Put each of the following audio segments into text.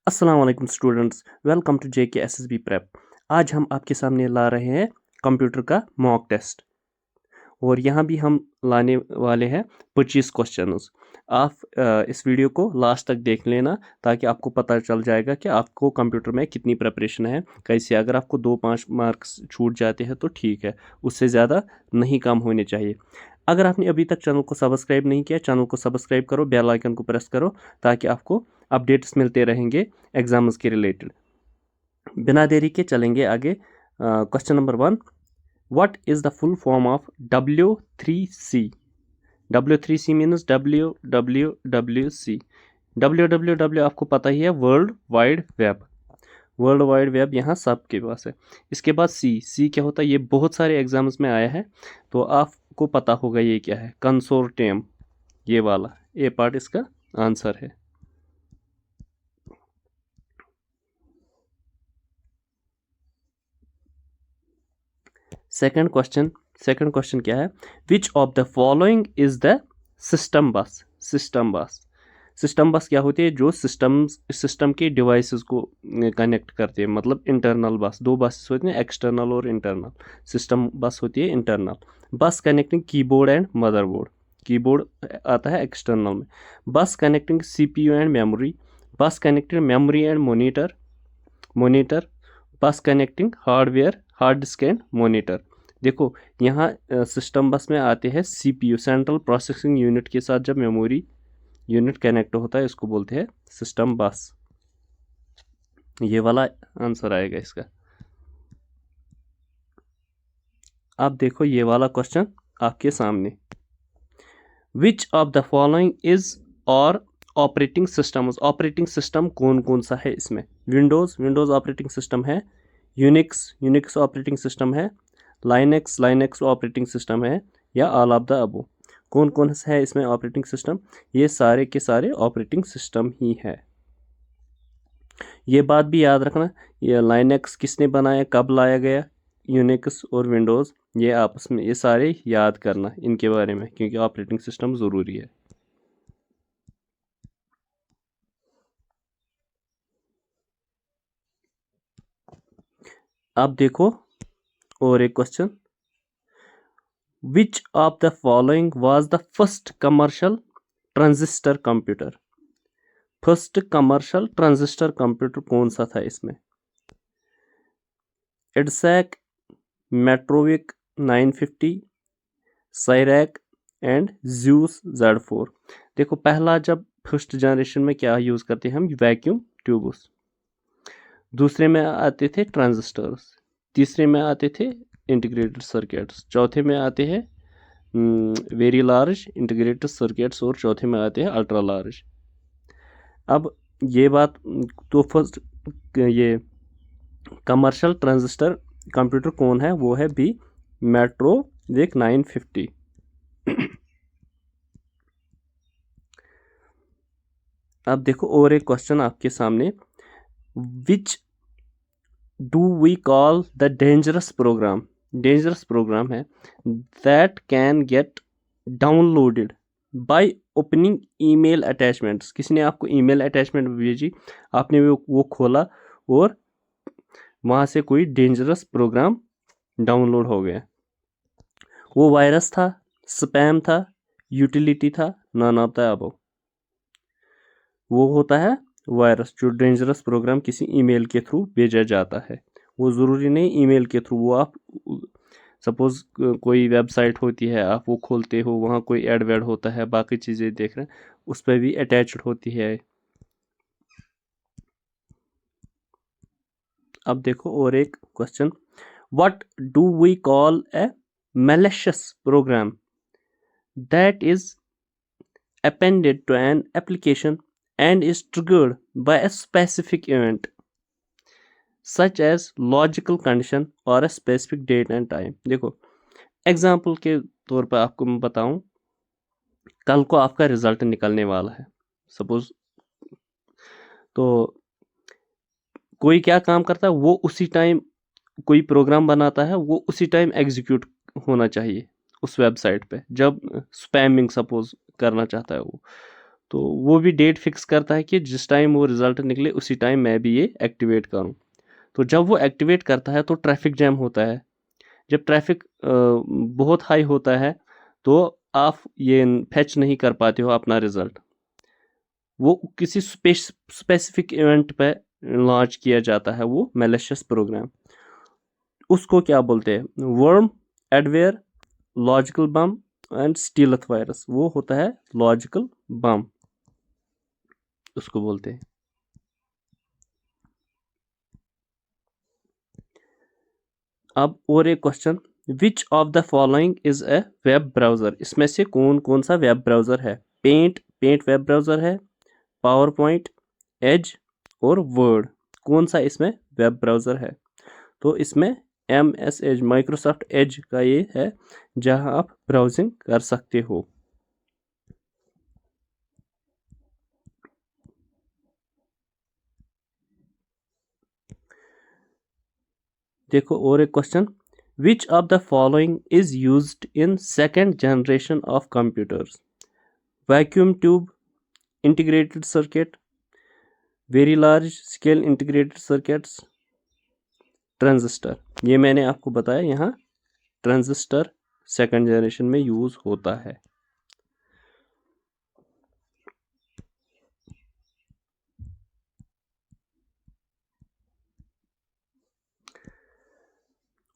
अस्सलाम वालेकुम students, welcome to JK SSB prep. आज हम आपके सामने ला रहे हैं कंप्यूटर का मॉक टेस्ट और यहाँ भी हम लाने वाले हैं 25 क्वेश्चंस। आप इस वीडियो को लास्ट तक देख लेना ताकि आपको पता चल जाएगा कि आपको कंप्यूटर में कितनी प्रिपरेशन है, कैसे। अगर आपको 2-5 मार्क्स छूट जाते हैं तो ठीक है, उससे ज़्यादा नहीं कम होने चाहिए। अगर आपने अभी तक चैनल को सब्सक्राइब नहीं किया, चैनल को सब्सक्राइब करो, बेल आइकन को प्रेस करो ताकि आपको अपडेट्स मिलते रहेंगे एग्जाम्स के रिलेटेड। बिना देरी के चलेंगे आगे। Question number 1, what is the full form of W3C? W3C means WWWC। WWW आपको पता ही है, world wide web. World wide web यहाँ सबके पास है। इसके बाद C क्या होता है? ये बहुत सारे एग्जाम्स में आया है, तो आपको पता होगा ये क्या है। कंसोर्टियम, ये वाला ए पार्ट इसका आंसर है। सेकंड क्वेश्चन क्या है? विच of the following is the system बस? सिस्टम बस क्या होती है? जो सिस्टम के डिवाइसेस को कनेक्ट करते हैं, मतलब इंटरनल बस। दो बसेस होती हैं, एक्सटर्नल और इंटरनल। सिस्टम बस होती है इंटरनल बस, connecting keyboard and motherboard. Keyboard आता है एक्सटर्नल में। बस कनेक्टिंग CPU एंड मेमोरी। बस कनेक्टिंग मेमोरी एंड मोनीटर। बस connecting hardware, hard disk and monitor. देखो यहाँ सिस्टम बस में आते हैं CPU, सेंट्रल प्रोसेसिंग यूनिट के साथ जब मेमोरी यूनिट कनेक्ट होता है, इसको बोलते हैं सिस्टम बस। ये वाला आंसर आएगा इसका। अब देखो ये वाला क्वेश्चन आपके सामने। Which of the following is और ऑपरेटिंग सिस्टम कौन कौन सा है इसमें? विंडोज ऑपरेटिंग सिस्टम है, यूनिक्स ऑपरेटिंग सिस्टम है, लाइनेक्स ऑपरेटिंग सिस्टम है, या ऑल ऑफ द अबो? कौन कौन सा है इसमें ऑपरेटिंग सिस्टम? ये सारे के सारे ऑपरेटिंग सिस्टम ही है। ये बात भी याद रखना, ये लाइनेक्स किसने बनाया, कब लाया गया, यूनिक्स और विंडोज़, ये आपस में ये सारे याद करना इनके बारे में, क्योंकि ऑपरेटिंग सिस्टम ज़रूरी है। अब देखो और एक question. Which of the following was the first commercial transistor computer? First commercial transistor computer कौन सा था इसमें? EDSAC, Metrovick 950, CSIRAC and Zuse Z4। देखो पहला, जब फर्स्ट जनरेशन में क्या यूज़ करते हैं हम? Vacuum tubes. दूसरे में आते थे ट्रांजिस्टर्स, तीसरे में आते थे इंटीग्रेटेड सर्किट्स, चौथे में आते हैं वेरी लार्ज इंटीग्रेटेड सर्किट्स, और चौथे में आते हैं अल्ट्रा लार्ज। अब ये बात तो फर्स्ट ये कमर्शियल ट्रांजिस्टर कंप्यूटर कौन है? वो है बी, मेट्रोविक 950। अब देखो और एक क्वेश्चन आपके सामने। Which do we call the dangerous program है that can get downloaded by opening email attachments? किसी ने आपको ईमेल अटैचमेंट भेजी, आपने वो खोला और वहाँ से कोई डेंजरस प्रोग्राम डाउनलोड हो गया। वो वायरस था, स्पैम था, यूटिलिटी था, नन ऑफ द अबव? वो होता है वायरस, जो डेंजरस प्रोग्राम किसी ईमेल के थ्रू भेजा जाता है। वो ज़रूरी नहीं ईमेल के थ्रू, वो आप सपोज़ कोई वेबसाइट होती है, आप वो खोलते हो, वहाँ कोई एड वेड होता है, बाकी चीज़ें देख रहे हैं, उस पर भी अटैच्ड होती है। अब देखो और एक question. What do we call a malicious program that is appended to an application and is triggered by a specific event such as logical condition or a specific date and time? देखो example के तौर पर आपको मैं बताऊं, कल को आपका रिजल्ट निकलने वाला है सपोज, तो कोई क्या काम करता है, वो उसी टाइम कोई प्रोग्राम बनाता है, वो उसी टाइम एग्जीक्यूट होना चाहिए उस वेबसाइट पे, जब स्पैमिंग सपोज करना चाहता है वो, तो वो भी डेट फिक्स करता है कि जिस टाइम वो रिज़ल्ट निकले उसी टाइम मैं भी ये एक्टिवेट करूँ। तो जब वो एक्टिवेट करता है तो ट्रैफिक जैम होता है। जब ट्रैफिक बहुत हाई होता है तो आप ये फेच नहीं कर पाते हो अपना रिज़ल्ट। वो किसी स्पेसिफिक इवेंट पे लॉन्च किया जाता है वो मैलिशियस प्रोग्राम। उसको क्या बोलते हैं? Worm, adware, logical bomb and stealth virus. वो होता है लॉजिकल बम, उसको बोलते हैं। अब और एक question, which of the following is a web browser? इसमें से कौन कौन सा वेब ब्राउजर है? पेंट वेब ब्राउजर है, पावर पॉइंट, एज और वर्ड। कौन सा इसमें वेब ब्राउजर है? तो इसमें MS एज, माइक्रोसॉफ्ट एज का ये है जहां आप ब्राउजिंग कर सकते हो। देखो और एक question, which of the following is used in second generation of computers? Vacuum tube, integrated circuit, very large scale integrated circuits, transistor. ये मैंने आपको बताया, यहाँ ट्रांजिस्टर सेकंड जनरेशन में यूज होता है।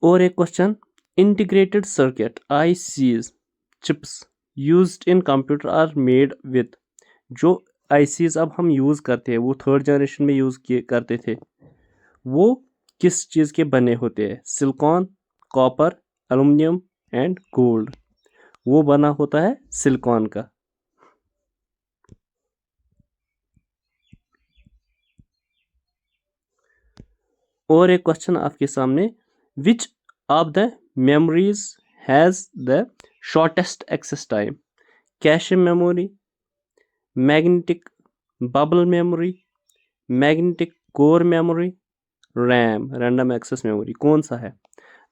और एक question, integrated circuit ICs chips used in computer are made with. जो ICs अब हम यूज करते हैं वो थर्ड जनरेशन में यूज करते थे, वो किस चीज के बने होते हैं? Silicon, copper, aluminium and gold. वो बना होता है सिलिकॉन का। और एक क्वेश्चन आपके सामने, which of the memories has the shortest access time? Cache memory, magnetic bubble memory, magnetic core memory, RAM, random access memory. कौन सा है?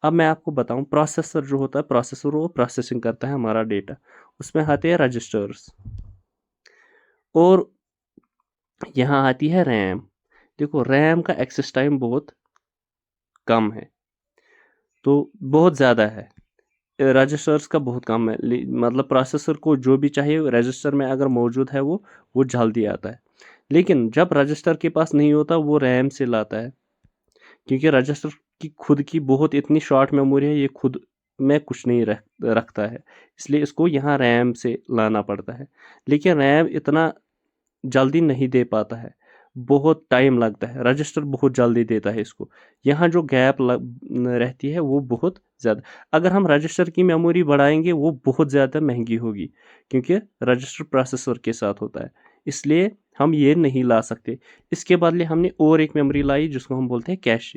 अब मैं आपको बताऊं, प्रोसेसर जो होता है, प्रोसेसर वो प्रोसेसिंग करता है हमारा डेटा, उसमें आते हैं रजिस्टर्स, और यहाँ आती है रैम। देखो रैम का एक्सेस टाइम बहुत कम है, तो बहुत ज़्यादा है, रजिस्टर्स का बहुत कम है। मतलब प्रोसेसर को जो भी चाहिए रजिस्टर में अगर मौजूद है वो जल्दी आता है। लेकिन जब रजिस्टर के पास नहीं होता वो रैम से लाता है, क्योंकि रजिस्टर की खुद की बहुत इतनी शॉर्ट मेमोरी है, ये खुद में कुछ नहीं रखता है, इसलिए इसको यहाँ रैम से लाना पड़ता है। लेकिन रैम इतना जल्दी नहीं दे पाता है, बहुत टाइम लगता है, रजिस्टर बहुत जल्दी देता है इसको। यहाँ जो गैप रहती है वो बहुत ज़्यादा। अगर हम रजिस्टर की मेमोरी बढ़ाएंगे वो बहुत ज़्यादा महंगी होगी, क्योंकि रजिस्टर प्रोसेसर के साथ होता है, इसलिए हम ये नहीं ला सकते। इसके बदले हमने और एक मेमोरी लाई जिसको हम बोलते हैं कैश।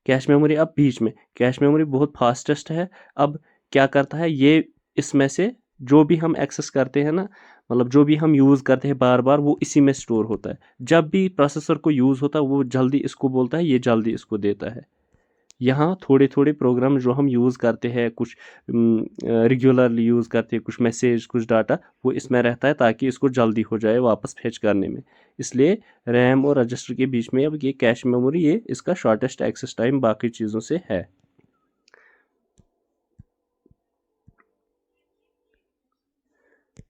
कैश मेमोरी अब बीच में, कैश मेमोरी बहुत फास्टेस्ट है। अब क्या करता है ये, इसमें से जो भी हम एक्सेस करते हैं ना, मतलब जो भी हम यूज़ करते हैं बार बार, वो इसी में स्टोर होता है। जब भी प्रोसेसर को यूज़ होता है वो जल्दी इसको बोलता है, ये जल्दी इसको देता है। यहाँ थोड़े थोड़े प्रोग्राम जो हम यूज़ करते हैं, कुछ रेगुलरली यूज़ करते हैं, कुछ मैसेज, कुछ डाटा, वो इसमें रहता है ताकि इसको जल्दी हो जाए वापस फेच करने में। इसलिए रैम और रजिस्टर के बीच में अब ये कैश मेमोरी, ये इसका शॉर्टेस्ट एक्सेस टाइम बाकी चीज़ों से है।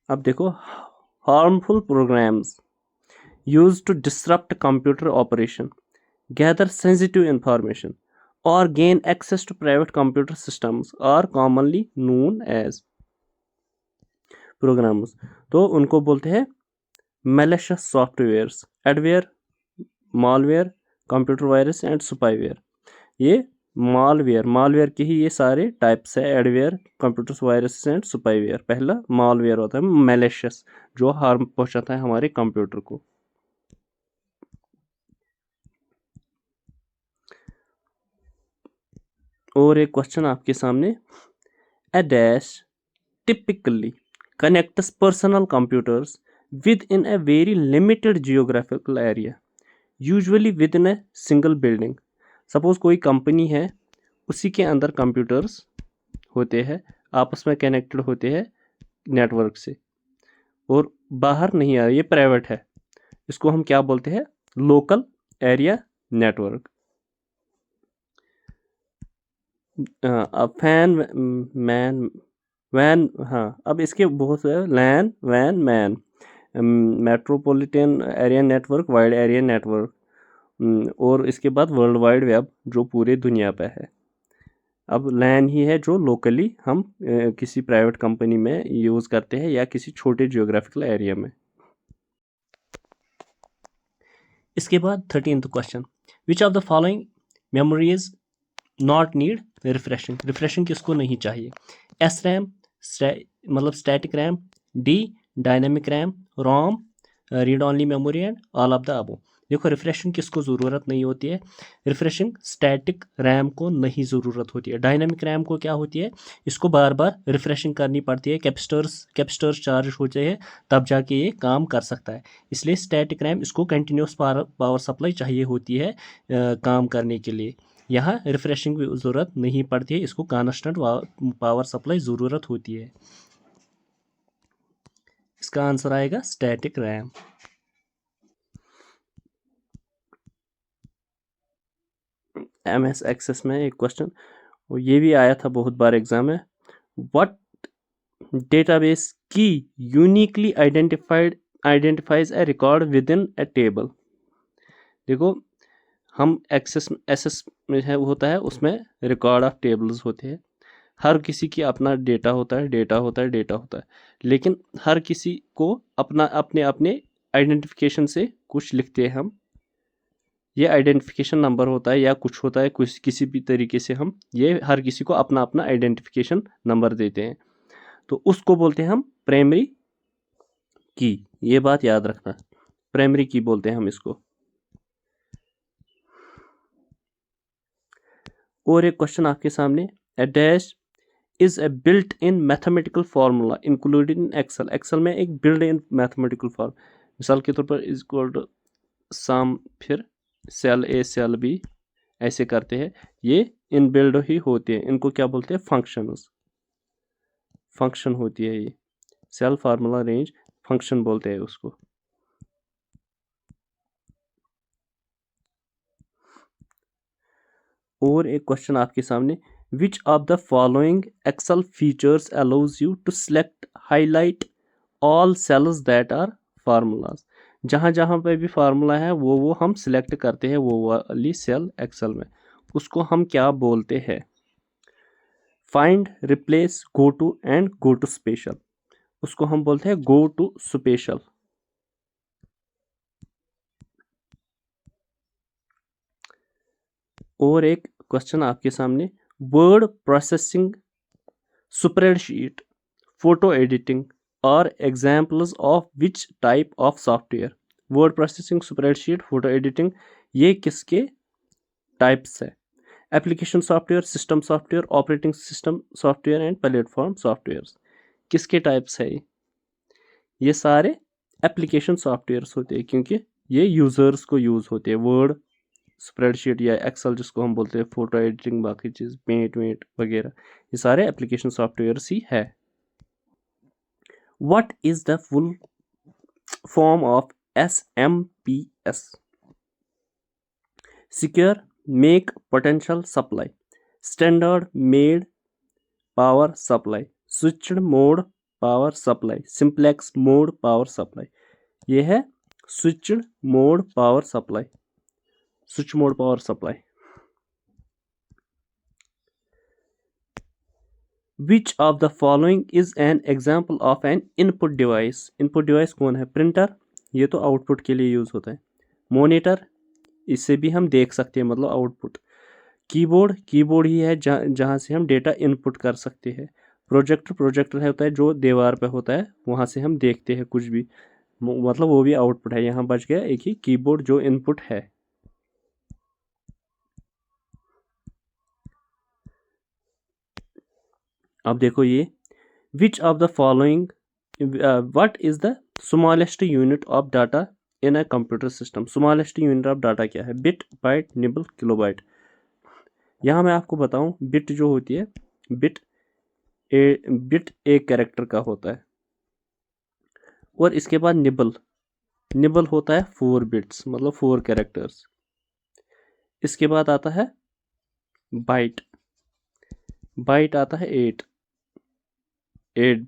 अब देखो, harmful programs use to disrupt computer operation, gather sensitive information or gain access to private computer systems are commonly known as programs। तो उनको बोलते हैं malicious softwares, adware, malware, computer virus and spyware। ये मालवेयर के ही ये सारे types है, adware, computer virus and spyware. पहला मालवेयर होता है मैलिशियस, जो हार्म पहुंचाता है हमारे कंप्यूटर को। और एक क्वेश्चन आपके सामने, a dash typically connects personal computers within a very limited geographical area, usually within a single building। Suppose कोई कंपनी है, उसी के अंदर कंप्यूटर्स होते हैं, आपस में कनेक्टेड होते हैं नेटवर्क से, और बाहर नहीं आ रहा, ये प्राइवेट है, इसको हम क्या बोलते हैं? Local area network. अब फैन मैन वैन, हाँ अब इसके बहुत से लैन वैन MAN, metropolitan area network, wide area network, और इसके बाद वर्ल्ड वाइड वेब जो पूरे दुनिया पे है। अब लैन ही है जो लोकली हम किसी प्राइवेट कंपनी में यूज़ करते हैं या किसी छोटे जियोग्राफिकल एरिया में। इसके बाद 13th question, which of the following memories not need refreshing? Refreshing किसको नहीं चाहिए? एस रैम, मतलब static RAM, D dynamic RAM, ROM, read only memory and all of the above. देखो रिफ्रेशिंग किसको ज़रूरत नहीं होती है? रिफ्रेशिंग स्टैटिक रैम को नहीं ज़रूरत होती है। डायनेमिक रैम को क्या होती है? इसको बार बार रिफ्रेशिंग करनी पड़ती है, कैपेसिटर्स चार्ज होते हैं तब जाके ये काम कर सकता है। इसलिए स्टैटिक रैम इसको कंटिन्यूस पावर सप्लाई चाहिए होती है काम करने के लिए। यहाँ रिफ्रेशिंग की ज़रूरत नहीं पड़ती है, इसको कांस्टेंट पावर सप्लाई ज़रूरत होती है। इसका आंसर आएगा स्टैटिक रैम। MS एक्सेस में एक क्वेश्चन, और ये भी आया था बहुत बार एग्जाम में, व्हाट डेटाबेस की uniquely identifies A record with in A table? देखो हम एसएस में है होता है, उसमें रिकॉर्ड ऑफ टेबल्स होते हैं, हर किसी की अपना डेटा होता है, डेटा होता है, डेटा होता है, लेकिन हर किसी को अपना अपने अपने आइडेंटिफिकेशन से कुछ लिखते हैं हम। ये आइडेंटिफिकेशन नंबर होता है या कुछ होता है, कुछ किसी भी तरीके से हम ये हर किसी को अपना अपना आइडेंटिफिकेशन नंबर देते हैं, तो उसको बोलते हैं हम प्राइमरी की। ये बात याद रखना, प्राइमरी की बोलते हैं हम इसको। और एक क्वेश्चन आपके सामने, a dash is a built in mathematical formula included in Excel? Excel में एक बिल्ट इन मैथमेटिकल फॉर्म, मिसाल के तौर पर इज इक्वल टू सम, फिर सेल ए सेल बी, ऐसे करते हैं, ये इन बिल्ड ही होते हैं, इनको क्या बोलते हैं? फंक्शंस, फंक्शन होती है ये, सेल फार्मूला रेंज फंक्शन बोलते हैं उसको। और एक क्वेश्चन आपके सामने, which of the following Excel features allows you to select highlight all cells that are formulas? जहाँ जहाँ पे भी फार्मूला है वो हम सिलेक्ट करते हैं, वो वाली सेल एक्सेल में, उसको हम क्या बोलते हैं? Find, replace, go to and go to special, उसको हम बोलते हैं गो टू स्पेशल। और एक क्वेश्चन आपके सामने, word processing, spreadsheet, photo editing और examples of which type of software? Word processing, spreadsheet, photo editing, ये किसके टाइप्स है? Application software, system software, operating system software and platform software, किसके टाइप्स है ये सारे एप्लीकेशन सॉफ्टवेयर्स होते हैं, क्योंकि ये यूजर्स को यूज होते हैं। वर्ड, स्प्रेडशीट या एक्सेल जिसको हम बोलते हैं, फोटो एडिटिंग, बाकी चीज़ पेंट वेंट वगैरह, ये सारे एप्लीकेशन सॉफ्टवेयर्स ही है। What is the full form of SMPS? Secure make potential supply, standard made power supply, switched mode power supply, simplex mode power supply. ये है switched mode power supply, switch mode power supply. Which of the following is an example of an input device? Input device कौन है? Printer, ये तो output के लिए use होता है। मॉनिटर, इससे भी हम देख सकते हैं, मतलब आउटपुट। कीबोर्ड, कीबोर्ड ही है जहाँ से हम डेटा इनपुट कर सकते हैं। प्रोजेक्टर, प्रोजेक्टर होता है जो दीवार पे होता है, वहाँ से हम देखते हैं कुछ भी, मतलब वो भी आउटपुट है। यहाँ बच गया एक ही कीबोर्ड जो इनपुट है। अब देखो ये, which of the following, what is the smallest unit of data in a computer system? Smallest unit of data क्या है? Bit, byte, nibble, kilobyte. यहाँ मैं आपको बताऊं, बिट जो होती है, बिट एक कैरेक्टर का होता है, और इसके बाद निबल। निबल होता है 4 बिट्स, मतलब 4 कैरेक्टर्स। इसके बाद आता है बाइट। बाइट आता है 8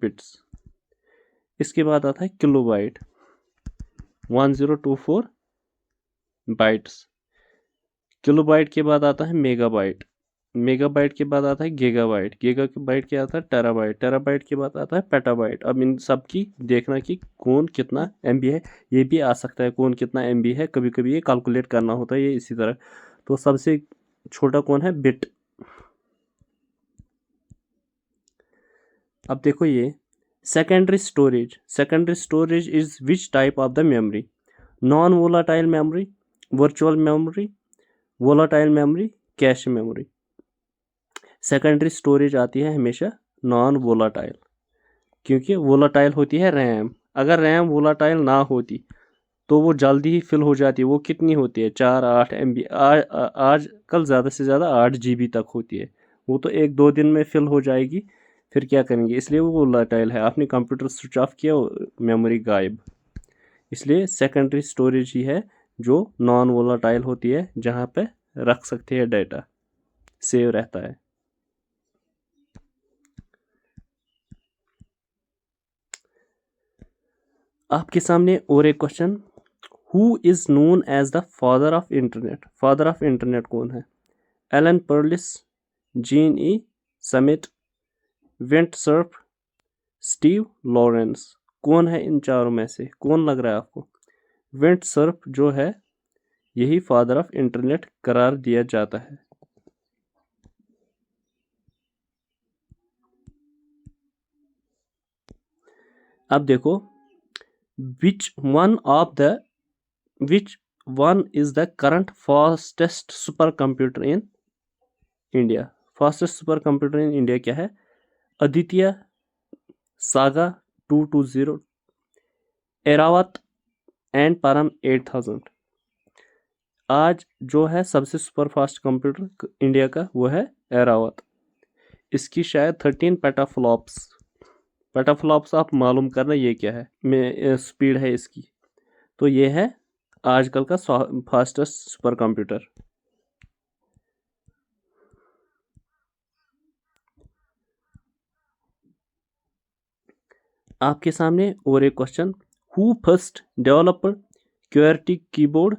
बिट्स। इसके बाद आता है kilo byte, 1024 bytes. Kilo byte के बाद आता है मेगा बाइट। मेगा बाइट के बाद आता है गीगा बाइट। गीगा के बाइट के आता है टेराबाइट। टेराबाइट के बाद आता है पेटाबाइट। अब इन सब की देखना कि कौन कितना एमबी है। ये भी आ सकता है कौन कितना एमबी है, कभी कभी ये कैलकुलेट करना होता है ये इसी तरह। तो सबसे छोटा कौन है, बिट। अब देखो ये secondary storage. Secondary storage is which type of the memory? Non volatile memory, virtual memory, volatile memory, cache memory. Secondary storage आती है हमेशा नॉन वोलाटाइल, क्योंकि वोलाटाइल होती है रैम। अगर रैम वोलाटाइल ना होती तो वो जल्दी ही फिल हो जाती है। वो कितनी होती है, 4-8 MB। आजकल ज़्यादा से ज़्यादा 8 GB तक होती है। वो तो 1-2 दिन में फिल हो जाएगी, फिर क्या करेंगे, इसलिए वो वोलाटाइल है। आपने कंप्यूटर स्विच ऑफ किया, मेमोरी गायब। इसलिए सेकेंडरी स्टोरेज ही है जो नॉन वोलाटाइल होती है, जहाँ पे रख सकते हैं डाटा, सेव रहता है। आपके सामने और एक question, who is known as the father of internet? Father of internet कौन है? Alan Perlis, Jean E Sammet, Vint Cerf, Steve Lawrence. कौन है इन चारों में से, कौन लग रहा है आपको? विंट सर्फ जो है यही फादर ऑफ इंटरनेट करार दिया जाता है। अब देखो, which one is the current fastest supercomputer in India? Fastest supercomputer in India क्या है? Aditya, Saga 220, एरावत एंड परम 8000। आज जो है सबसे सुपर फास्ट कंप्यूटर इंडिया का वो है एरावत। इसकी शायद 13 पेटाफ्लॉप्स। पेटाफ्लॉप्स आप मालूम करना ये क्या है, स्पीड है इसकी। तो ये है आजकल का फास्टेस्ट सुपर कंप्यूटर। आपके सामने और एक question, who first developer QWERTY keyboard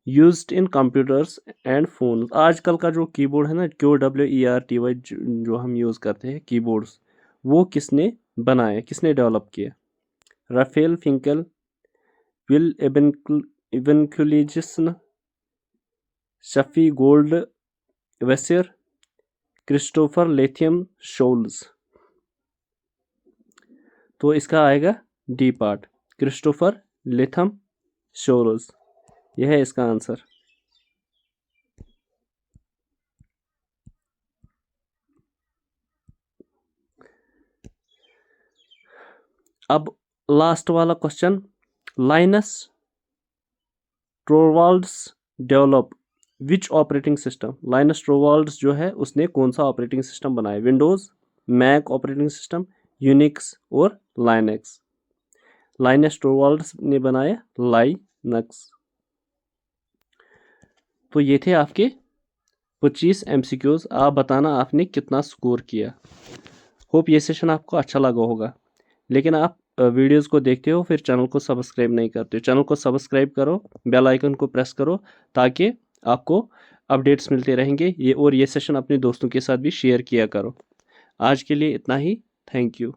used in computers and phone? आजकल का जो कीबोर्ड है ना, QWERTY जो हम यूज़ करते हैं कीबोर्ड्स, वो किसने बनाए, किसने डेवलप किया? राफेल फिंकल, विल इवेंकुलिजिसन, Shafi Goldwasser, Christopher Latham Sholes. तो इसका आएगा D part, Christopher Latham Sholes. यह है इसका आंसर। अब लास्ट वाला question, Linus Torvalds develop which operating system? Linus Torvalds जो है उसने कौन सा ऑपरेटिंग सिस्टम बनाया? Windows, Mac operating system, Unix और लाइनेक्स। लाइनस टोरवाल्ड्स ने बनाया लाइनक्स। तो ये थे आपके 25 MCQs। आप बताना आपने कितना स्कोर किया। होप ये सेशन आपको अच्छा लगा होगा। लेकिन आप वीडियोस को देखते हो फिर चैनल को सब्सक्राइब नहीं करते हो। चैनल को सब्सक्राइब करो, बेल आइकन को प्रेस करो, ताकि आपको अपडेट्स मिलते रहेंगे। ये सेशन अपने दोस्तों के साथ भी शेयर किया करो। आज के लिए इतना ही। Thank you.